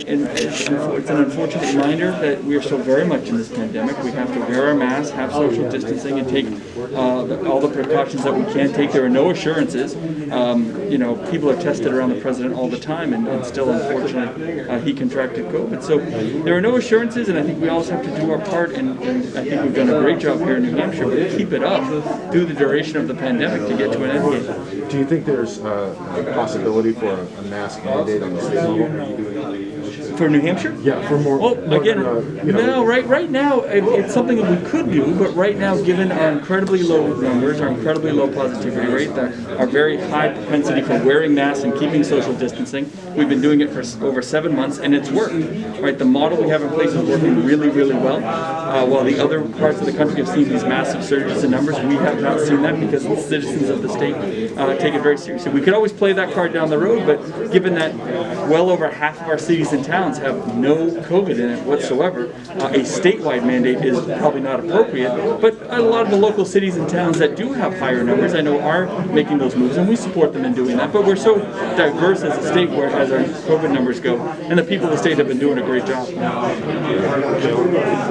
And it's an unfortunate reminder that we are still very much in this pandemic. We have to wear our masks, have social distancing, and take all the precautions that we can take. There are no assurances. People are tested around the president all the time, and still, unfortunately, he contracted COVID. So there are no assurances, and I think we also have to do our part. And I think we've done a great job here in New Hampshire, but keep it up through the duration of the pandemic to get to an end game. Do you think there's a possibility for a mask mandate on the state level? For New Hampshire? Yeah, for more. No. Right now it's something that we could do, but right now, given our incredibly low numbers, our incredibly low positivity rate, our very high propensity for wearing masks and keeping social distancing, we've been doing it for over 7 months, and it's worked. Right, the model we have in place is working really, really well. While the other parts of the country have seen these massive surges in numbers, we have not seen that because the citizens of the state take it very seriously. We could always play that card down the road, but given that well over half of our cities and towns have no COVID in it whatsoever, a statewide mandate is probably not appropriate, but a lot of the local cities and towns that do have higher numbers, I know, are making those moves, and we support them in doing that, but we're so diverse as a state where as our COVID numbers go, and the people of the state have been doing a great job.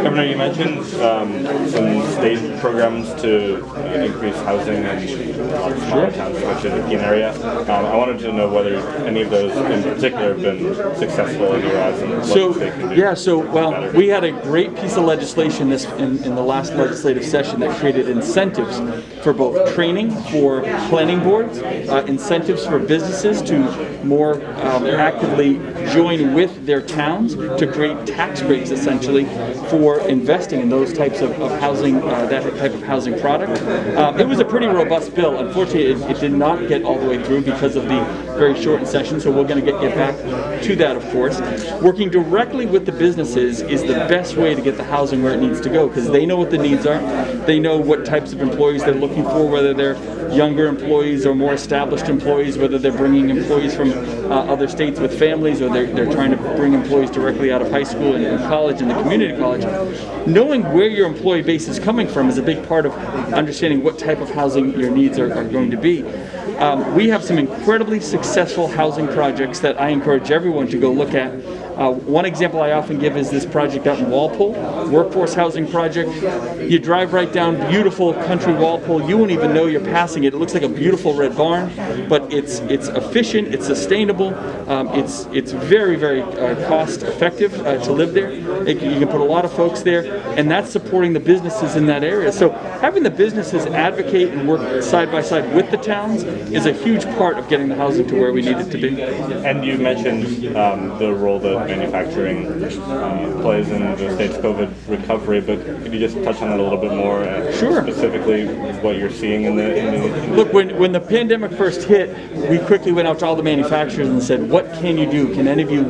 Governor, you mentioned some state programs to increase housing in smaller towns, especially the Keene area. I wanted to know whether any of those in particular have been successful in your eyes and what they can do. We had a great piece of legislation in the last legislative session that created incentives for both training for planning boards, incentives for businesses to more actively join with their towns to create tax breaks essentially for investing in those types of housing, that type of housing product. It was a pretty robust bill. Unfortunately, it did not get all the way through because of the very shortened session, so we're going to get back to that, of course. Working directly with the businesses is the best way to get the housing where it needs to go, because they know what the needs are, they know what types of employees they're looking for, whether they're younger employees or more established employees, whether they're bringing employees from other states with families, or they're trying to bring employees directly out of high school and college and the community college. Knowing where your employee base is coming from is a big part of understanding what type of housing your needs are going to be. We have some incredibly successful housing projects that I encourage everyone to go look at. One example I often give is this project out in Walpole, workforce housing project. You drive right down beautiful country Walpole, you won't even know you're passing it. It looks like a beautiful red barn, but it's efficient, it's sustainable, it's very, very cost effective to live there. You can put a lot of folks there, and that's supporting the businesses in that area. So having the businesses advocate and work side by side with the towns is a huge part of getting the housing to where we need it to be. And you mentioned the role that manufacturing plays in the state's COVID recovery, but could you just touch on that a little bit more? Sure. Specifically, what you're seeing in the Look, when the pandemic first hit, we quickly went out to all the manufacturers and said, what can you do? Can any of you,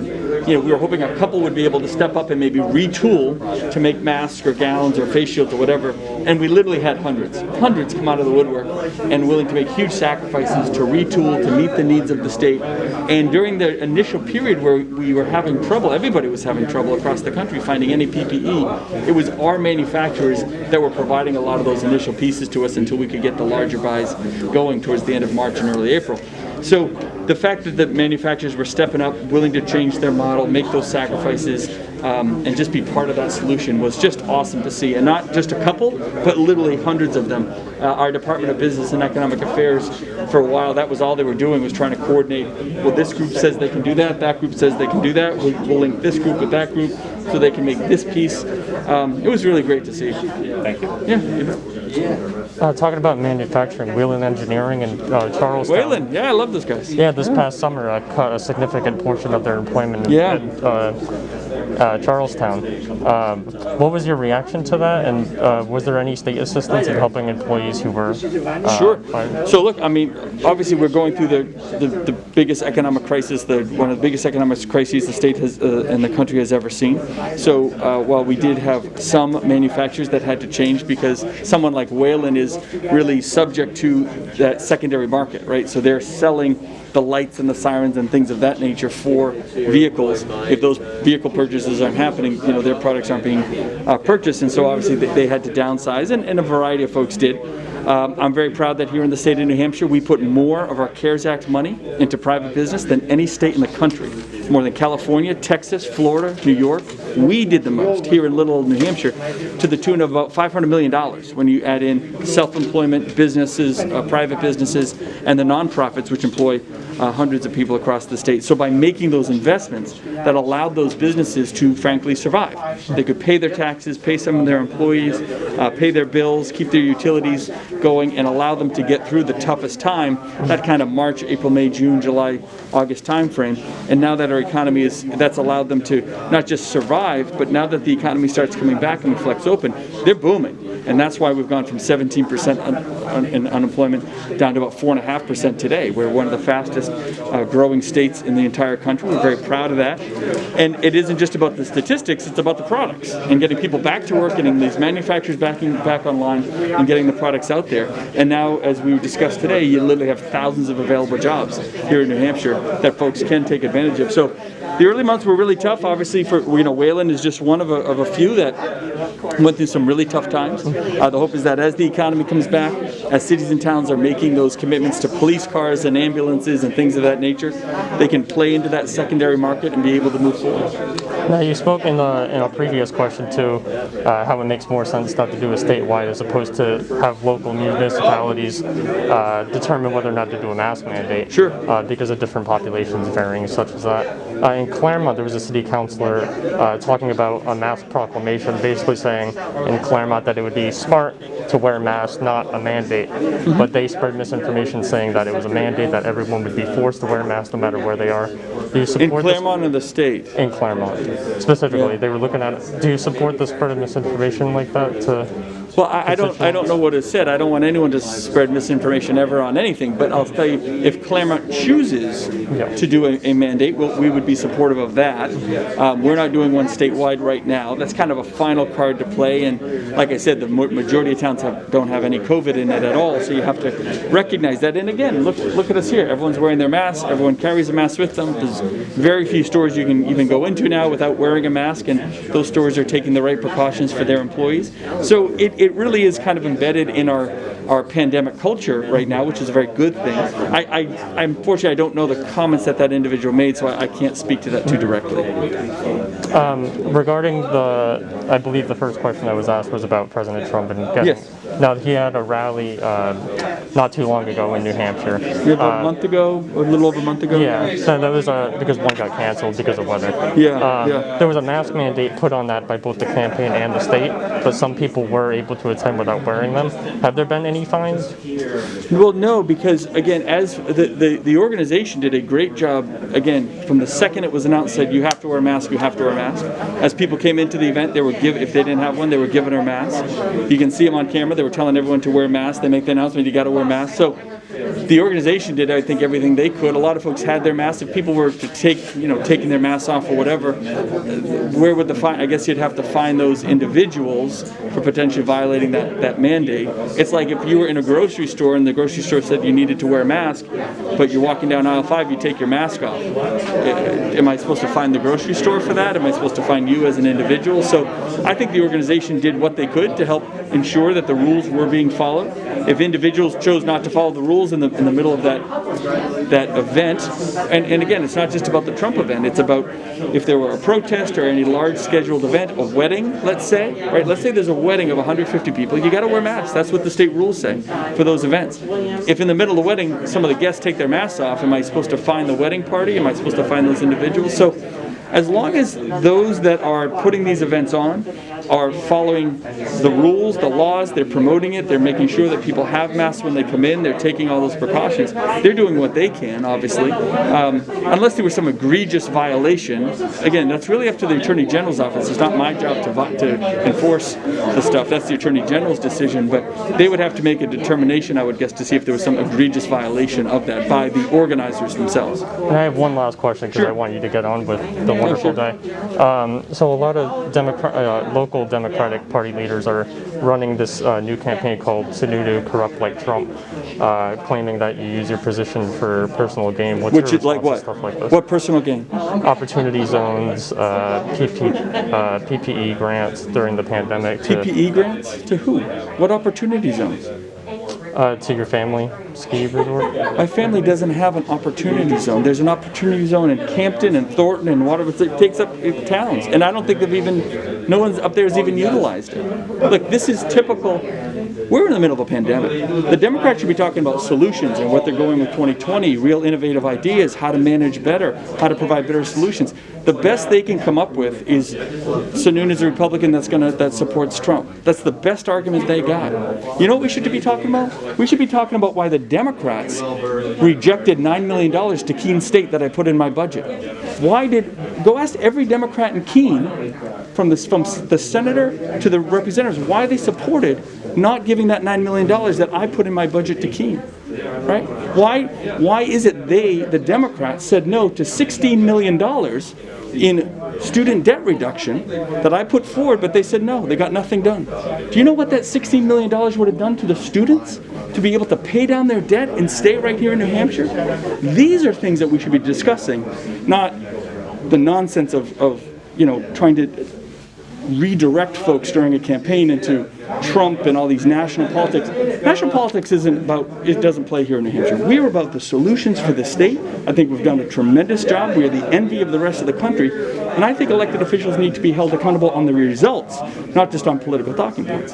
we were hoping a couple would be able to step up and maybe retool to make masks or gowns or face shields or whatever, and we literally had hundreds come out of the woodwork and willing to make huge sacrifices to retool, to meet the needs of the state. And during the initial period where we were having trouble, everybody was having trouble across the country finding any PPE, it was our manufacturers that were providing a lot of those initial pieces to us until we could get the larger buys going towards the end of March and early April. So the fact that the manufacturers were stepping up, willing to change their model, make those sacrifices, and just be part of that solution was just awesome to see. And not just a couple, but literally hundreds of them. Our Department of Business and Economic Affairs, for a while, that was all they were doing, was trying to coordinate, well, this group says they can do that group says they can do that, we'll link this group with that group so they can make this piece. It was really great to see. Thank you. Yeah, you bet. Talking about manufacturing, Whalen Engineering in Charlestown. Whalen, yeah, I love those guys. Yeah, this past summer I cut a significant portion of their employment in Charlestown. What was your reaction to that, and was there any state assistance in helping employees who were Sure. fired? So look, I mean, obviously we're going through the biggest economic crisis, one of the biggest economic crises the state has and the country has ever seen. So while we did have some manufacturers that had to change because someone like Whalen is really subject to that secondary market, right? So they're selling the lights and the sirens and things of that nature for vehicles. If those vehicle purchases aren't happening, their products aren't being purchased, and so obviously they had to downsize, and a variety of folks did. I'm very proud that here in the state of New Hampshire, we put more of our CARES Act money into private business than any state in the country. More than California, Texas, Florida, New York. We did the most here in little old New Hampshire, to the tune of about $500 million when you add in self-employment businesses, private businesses, and the nonprofits which employ hundreds of people across the state. So by making those investments, that allowed those businesses to frankly survive. They could pay their taxes, pay some of their employees, pay their bills, keep their utilities going, and allow them to get through the toughest time, that kind of March, April, May, June, July, August time frame. And now that our economy that's allowed them to not just survive, but now that the economy starts coming back and we flex open, they're booming. And that's why we've gone from 17% in unemployment down to about 4.5% today. We're one of the fastest growing states in the entire country. We're very proud of that. And it isn't just about the statistics, it's about the products and getting people back to work, getting these manufacturers back online and getting the products out there. And now, as we discussed today, you literally have thousands of available jobs here in New Hampshire that folks can take advantage of. So the early months were really tough. Obviously, for Wayland is just one of a few that went through some really tough times. The hope is that as the economy comes back, as cities and towns are making those commitments to police cars and ambulances and things of that nature, they can play into that secondary market and be able to move forward. Now, you spoke in a previous question to how it makes more sense not to do it statewide as opposed to have local municipalities determine whether or not to do a mask mandate. Sure. Because of different populations varying, such as that. In Claremont, there was a city councilor talking about a mask proclamation, basically saying in Claremont that it would be smart to wear masks, not a mandate. Mm-hmm. But they spread misinformation saying that it was a mandate, that everyone would be forced to wear masks no matter where they are. Do you support in Claremont or the state? In Claremont, specifically. Yeah. They were looking at it. Do you support the spread of misinformation like that? Well, I don't know what is said. I don't want anyone to spread misinformation ever on anything. But I'll tell you, if Claremont chooses to do a mandate, we would be supportive of that. We're not doing one statewide right now. That's kind of a final card to play. And like I said, the majority of towns don't have any COVID in it at all. So you have to recognize that. And again, look at us here. Everyone's wearing their masks. Everyone carries a mask with them. There's very few stores you can even go into now without wearing a mask. And those stores are taking the right precautions for their employees. So it really is kind of embedded in our pandemic culture right now, which is a very good thing. Unfortunately, I don't know the comments that individual made, so I can't speak to that too directly. Regarding I believe the first question that was asked was about President Trump and getting. Yes. Now, he had a rally not too long ago in New Hampshire. About a month ago, a little over a month ago? Yeah, so that was because one got canceled because of weather. Yeah. There was a mask mandate put on that by both the campaign and the state, but some people were able to attend without wearing them. Have there been any fines? Well, no, because again, as the organization did a great job, again, from the second it was announced, said you have to wear a mask, you have to wear a mask. As people came into the event, they were if they didn't have one, they were given a mask. You can see them on camera, they were telling everyone to wear masks. They make the announcement, you got to wear masks. So the organization did, I think, everything they could. A lot of folks had their masks. If people were to taking their masks off or whatever, where would the fine? I guess you'd have to fine those individuals for potentially violating that mandate. It's like if you were in a grocery store and the grocery store said you needed to wear a mask, but you're walking down aisle 5, you take your mask off. Am I supposed to fine the grocery store for that? Am I supposed to fine you as an individual? So I think the organization did what they could to help ensure that the rules were being followed. If individuals chose not to follow the rules in the middle of that event, and again, it's not just about the Trump event. It's about if there were a protest or any large scheduled event, a wedding, let's say, right? Let's say there's a wedding of 150 people. You got to wear masks. That's what the state rules say for those events. If in the middle of the wedding, some of the guests take their masks off, am I supposed to fine the wedding party? Am I supposed to fine those individuals? So as long as those that are putting these events on are following the rules, the laws, they're promoting it, they're making sure that people have masks when they come in, they're taking all those precautions, they're doing what they can, obviously. Unless there was some egregious violation, again, that's really up to the Attorney General's office. It's not my job to enforce the stuff. That's the Attorney General's decision, but they would have to make a determination, I would guess, to see if there was some egregious violation of that by the organizers themselves. And I have one last question because I want you to get on with the wonderful day. So a lot of local Democratic Party leaders are running this new campaign called Sununu Corrupt Like Trump, claiming that you use your position for personal gain. What's your response like what? To stuff like this? What personal gain? Opportunity zones, PPE grants during the pandemic. PPE grants? To who? What opportunity zones? to your family ski resort? My family doesn't have an opportunity zone. There's an opportunity zone in Campton and Thornton and Waterford. It takes up towns, and I don't think no one's up there has even utilized it. Look, this is typical. We're in the middle of a pandemic. The Democrats should be talking about solutions and what they're going with 2020, real innovative ideas, how to manage better, how to provide better solutions. The best they can come up with is Sununu's a Republican that supports Trump. That's the best argument they got. You know what we should be talking about? We should be talking about why the Democrats rejected $9 million to Keene State that I put in my budget. Go ask every Democrat in Keene, from the senator to the representatives, why they supported not giving that $9 million that I put in my budget to Keene. Right? Why is it the Democrats, said no to $16 million in student debt reduction that I put forward, but they said no, they got nothing done. Do you know what that $16 million would have done to the students to be able to pay down their debt and stay right here in New Hampshire? These are things that we should be discussing, not the nonsense of trying to redirect folks during a campaign into Trump and all these national politics. National politics it doesn't play here in New Hampshire. We are about the solutions for the state. I think we've done a tremendous job. We are the envy of the rest of the country. And I think elected officials need to be held accountable on the results, not just on political talking points.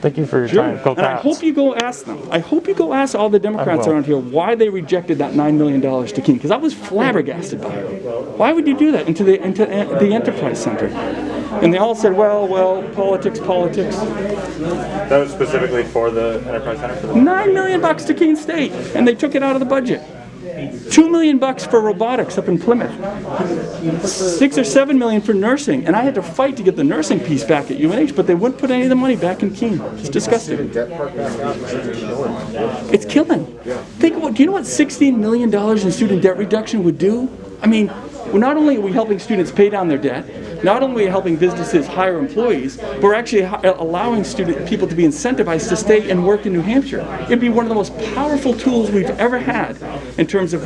Thank you for your time. Go And I Pats. hope you go ask them. I hope you go ask all the Democrats around here why they rejected that $9 million to Keene, because I was flabbergasted by it. Why would you do that into the Enterprise Center? And they all said, well, politics. That was specifically for the Enterprise Center? For the $9 million to Keene State, and they took it out of the budget. $2 million for robotics up in Plymouth. $6 or $7 million for nursing, and I had to fight to get the nursing piece back at UNH, but they wouldn't put any of the money back in Keene. It's disgusting. It's killing. Think about. Do you know what $16 million in student debt reduction would do? I mean, not only are we helping students pay down their debt, not only are we helping businesses hire employees, but we're actually allowing people to be incentivized to stay and work in New Hampshire. It'd be one of the most powerful tools we've ever had in terms of